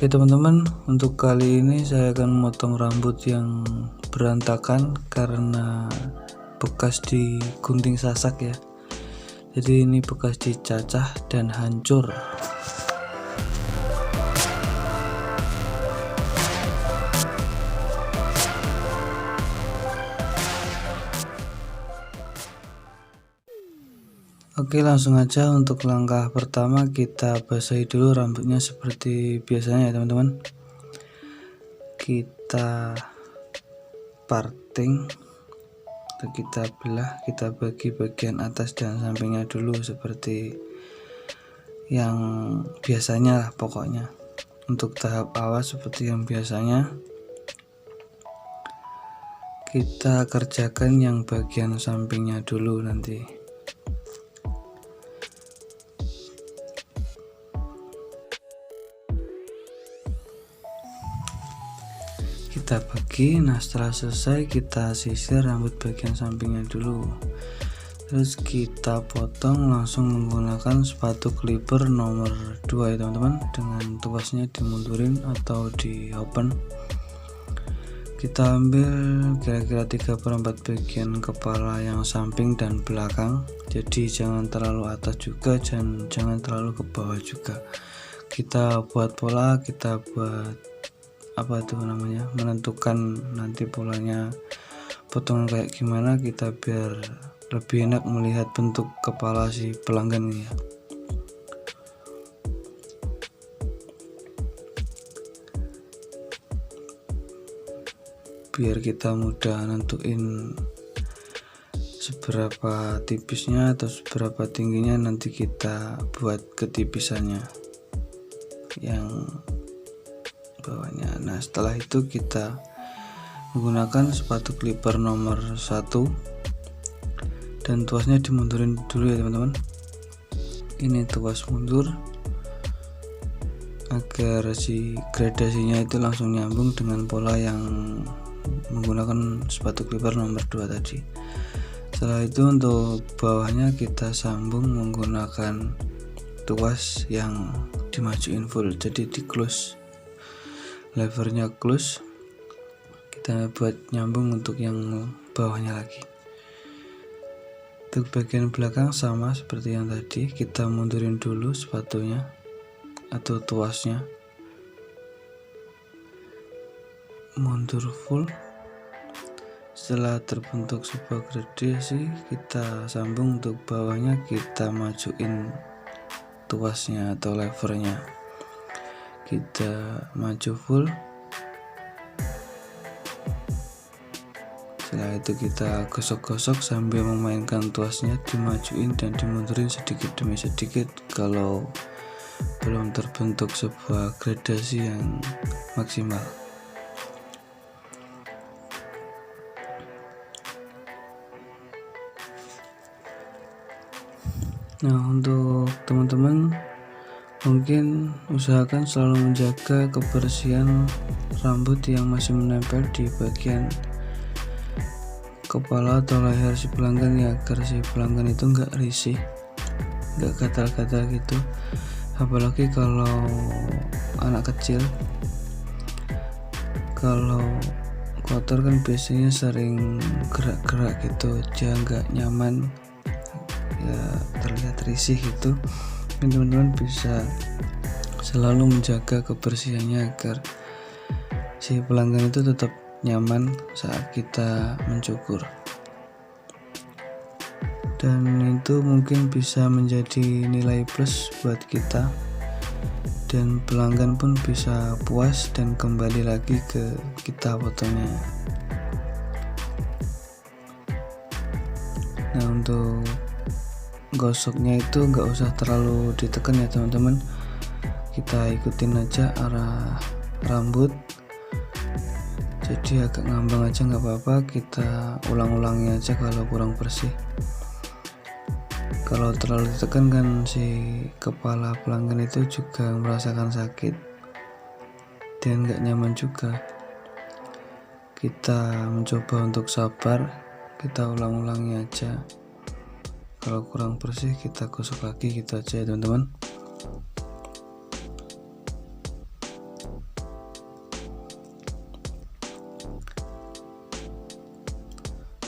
Oke teman-teman, untuk kali ini saya akan memotong rambut yang berantakan karena bekas digunting sasak ya. Jadi ini bekas dicacah dan hancur. Oke, langsung aja untuk langkah pertama kita basahi dulu rambutnya seperti biasanya ya teman-teman. Kita parting, kita belah, kita bagi bagian atas dan sampingnya dulu seperti yang biasanya lah pokoknya. Untuk tahap awal seperti yang biasanya kita kerjakan yang bagian sampingnya dulu nanti. Kita bagi, nah setelah selesai kita sisir rambut bagian sampingnya dulu, terus kita potong langsung menggunakan sepatu clipper nomor 2 ya teman-teman, dengan tuasnya dimundurin atau di open. Kita ambil kira-kira 3/4 bagian kepala yang samping dan belakang, jadi jangan terlalu atas juga, jangan terlalu ke bawah juga. Kita buat pola, kita buat menentukan nanti polanya potongan kayak gimana, kita biar lebih enak melihat bentuk kepala si pelanggan ini ya. Biar kita mudah nentuin seberapa tipisnya atau seberapa tingginya, nanti kita buat ketipisannya yang bawahnya. Nah setelah itu kita menggunakan sepatu clipper nomor 1 dan tuasnya dimundurin dulu ya teman-teman. Ini tuas mundur agar si gradasinya itu langsung nyambung dengan pola yang menggunakan sepatu clipper nomor 2 tadi. Setelah itu untuk bawahnya kita sambung menggunakan tuas yang dimajuin full, jadi di close, levernya close, kita buat nyambung untuk yang bawahnya lagi. Untuk bagian belakang sama seperti yang tadi, kita mundurin dulu sepatunya atau tuasnya, mundur full. Setelah terbentuk sebuah gradasi, kita sambung untuk bawahnya, kita majuin tuasnya atau levernya, kita maju full. Setelah itu kita gosok-gosok sambil memainkan tuasnya, dimajuin dan dimundurin sedikit demi sedikit kalau belum terbentuk sebuah gradasi yang maksimal. Nah untuk teman-teman mungkin usahakan selalu menjaga kebersihan rambut yang masih menempel di bagian kepala atau leher si pelanggan ya, agar si pelanggan itu nggak risih, nggak gatal-gatal gitu. Apalagi kalau anak kecil, kalau kotor kan biasanya sering gerak-gerak gitu, dia nggak nyaman ya, terlihat risih gitu. Teman-teman bisa selalu menjaga kebersihannya agar si pelanggan itu tetap nyaman saat kita mencukur, dan itu mungkin bisa menjadi nilai plus buat kita, dan pelanggan pun bisa puas dan kembali lagi ke kita fotonya. Nah untuk gosoknya itu nggak usah terlalu ditekan ya teman-teman, kita ikutin aja arah rambut, jadi agak ngambang aja nggak apa-apa, kita ulang-ulangi aja kalau kurang bersih. Kalau terlalu ditekan kan si kepala pelanggan itu juga merasakan sakit dan nggak nyaman juga. Kita mencoba untuk sabar, kita ulang-ulangi aja. Kalau kurang bersih kita gosok lagi, gitu aja ya teman-teman.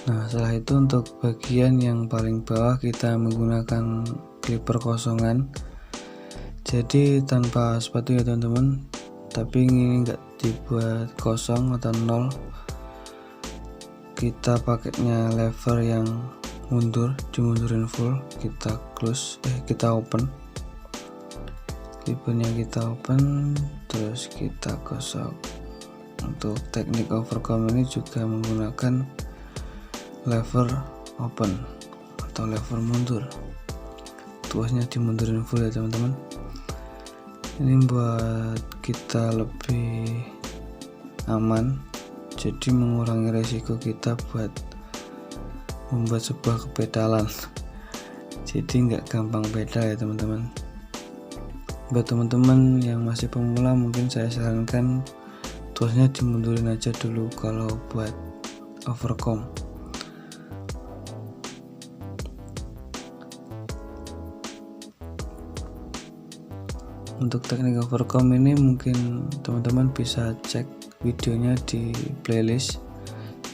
Nah, setelah itu untuk bagian yang paling bawah kita menggunakan clipper kosongan, jadi tanpa sepatu ya teman-teman, tapi ini enggak dibuat kosong atau nol, kita pakainya lever yang mundur, dimundurin full, kita close, kita open, clippernya kita open, terus kita gosok. Untuk teknik overcome ini juga menggunakan lever open atau lever mundur, tuasnya dimundurin full ya teman-teman. Ini buat kita lebih aman, jadi mengurangi resiko kita buat membuat sebuah kepedalan, jadi nggak gampang pedal ya teman-teman. Buat teman-teman yang masih pemula, mungkin saya sarankan tuasnya dimundurin aja dulu kalau buat overcome. Untuk teknik overcome ini mungkin teman-teman bisa cek videonya di playlist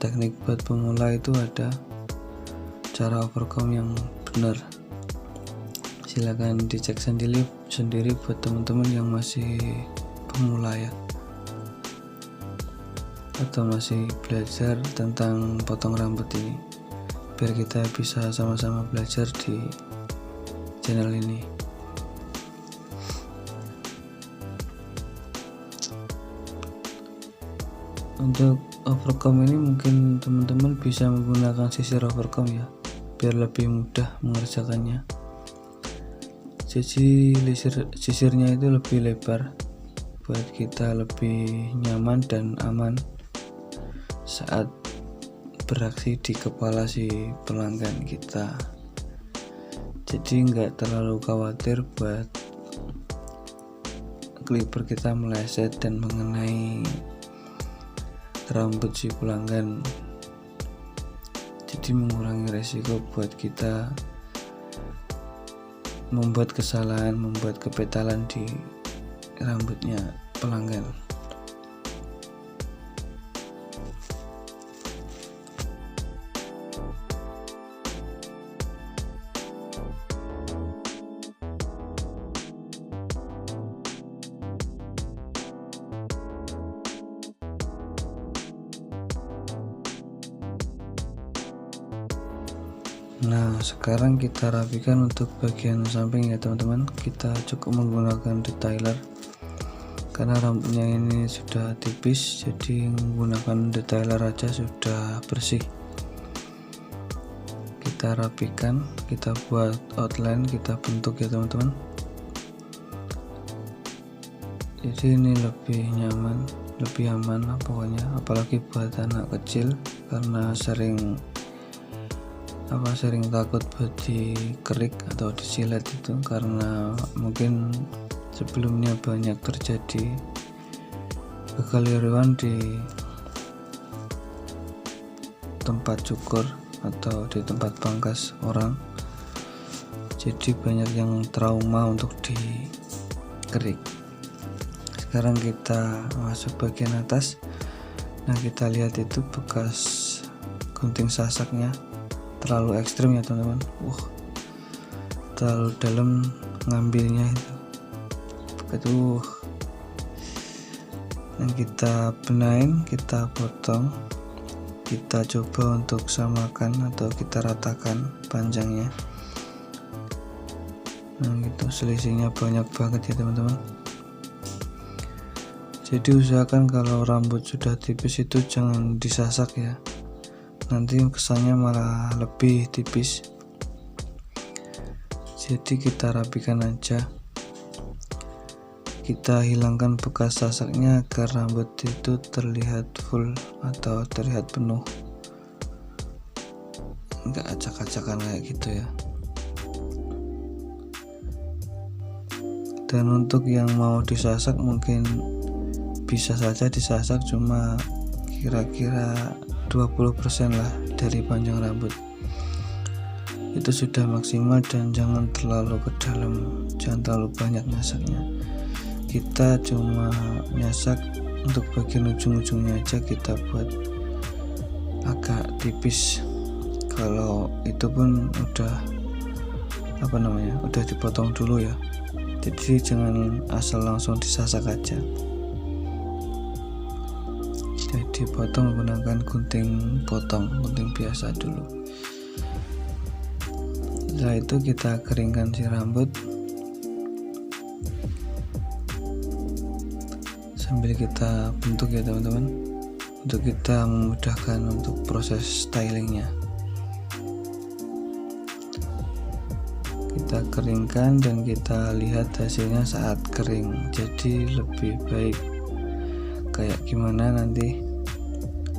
teknik buat pemula, itu ada cara overcome yang benar. Silahkan dicek sendiri buat teman-teman yang masih pemula ya, atau masih belajar tentang potong rambut ini, biar kita bisa sama-sama belajar di channel ini. Untuk overcome ini mungkin teman-teman bisa menggunakan sisir overcome ya, biar lebih mudah mengerjakannya. Jadi sisirnya itu lebih lebar buat kita lebih nyaman dan aman saat beraksi di kepala si pelanggan kita. Jadi nggak terlalu khawatir buat clipper kita meleset dan mengenai rambut si pelanggan, jadi mengurangi resiko buat kita membuat kesalahan, membuat kepedalan di rambutnya pelanggan. Nah, sekarang kita rapikan untuk bagian samping ya teman-teman. Kita cukup menggunakan detailer karena rambutnya ini sudah tipis, jadi menggunakan detailer aja sudah bersih. Kita rapikan, kita buat outline, kita bentuk ya teman-teman. Jadi ini lebih nyaman, lebih aman lah pokoknya, apalagi buat anak kecil karena sering takut buat dikerik atau disilet itu, karena mungkin sebelumnya banyak terjadi kekeliruan di tempat cukur atau di tempat pangkas orang, jadi banyak yang trauma untuk dikerik. Sekarang kita masuk bagian atas. Nah, kita lihat itu bekas gunting sasaknya terlalu ekstrim ya teman-teman, terlalu dalam ngambilnya itu, dan kita benahin, kita potong, kita coba untuk samakan atau kita ratakan panjangnya. Nah gitu, selisihnya banyak banget ya teman-teman. Jadi usahakan kalau rambut sudah tipis itu jangan disasak ya, nanti kesannya malah lebih tipis. Jadi kita rapikan aja, kita hilangkan bekas sasaknya agar rambut itu terlihat full atau terlihat penuh, nggak acak-acakan kayak gitu ya. Dan untuk yang mau disasak mungkin bisa saja disasak cuma kira-kira 20% lah dari panjang rambut, itu sudah maksimal, dan jangan terlalu ke dalam, jangan terlalu banyak nyasaknya. Kita cuma nyasak untuk bagian ujung-ujungnya aja, kita buat agak tipis Kalau itu pun udah udah dipotong dulu ya, jadi jangan asal langsung disasak aja. Jadi potong menggunakan gunting biasa dulu. Setelah itu kita keringkan si rambut sambil kita bentuk ya teman-teman, untuk kita memudahkan untuk proses stylingnya. Kita keringkan dan kita lihat hasilnya saat kering, jadi lebih baik kayak gimana nanti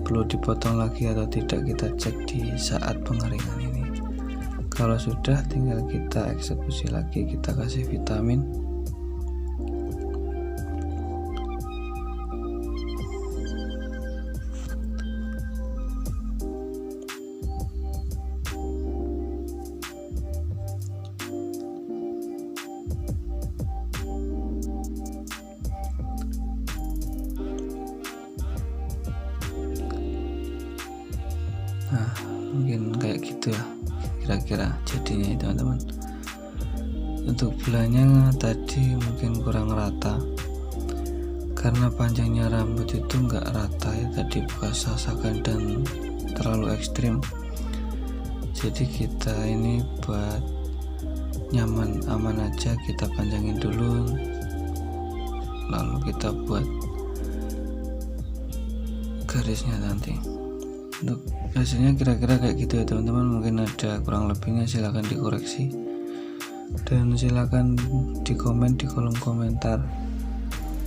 perlu dipotong lagi atau tidak, kita cek di saat pengeringan ini. Kalau sudah, tinggal kita eksekusi lagi, kita kasih vitamin. Nah, mungkin kayak gitu ya kira-kira jadinya ya teman-teman. Untuk bulannya tadi mungkin kurang rata karena panjangnya rambut itu enggak rata ya, tadi bekas sasakan dan terlalu ekstrim. Jadi kita ini buat nyaman aman aja, kita panjangin dulu, lalu kita buat garisnya nanti. Untuk hasilnya kira-kira kayak gitu ya teman-teman. Mungkin ada kurang lebihnya, silahkan dikoreksi dan silahkan di komen di kolom komentar,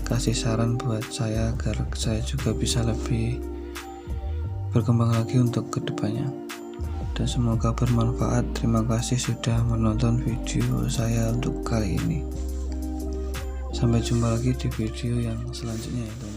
kasih saran buat saya agar saya juga bisa lebih berkembang lagi untuk kedepannya. Dan semoga bermanfaat. Terima kasih sudah menonton video saya untuk kali ini. Sampai jumpa lagi di video yang selanjutnya ya teman-teman.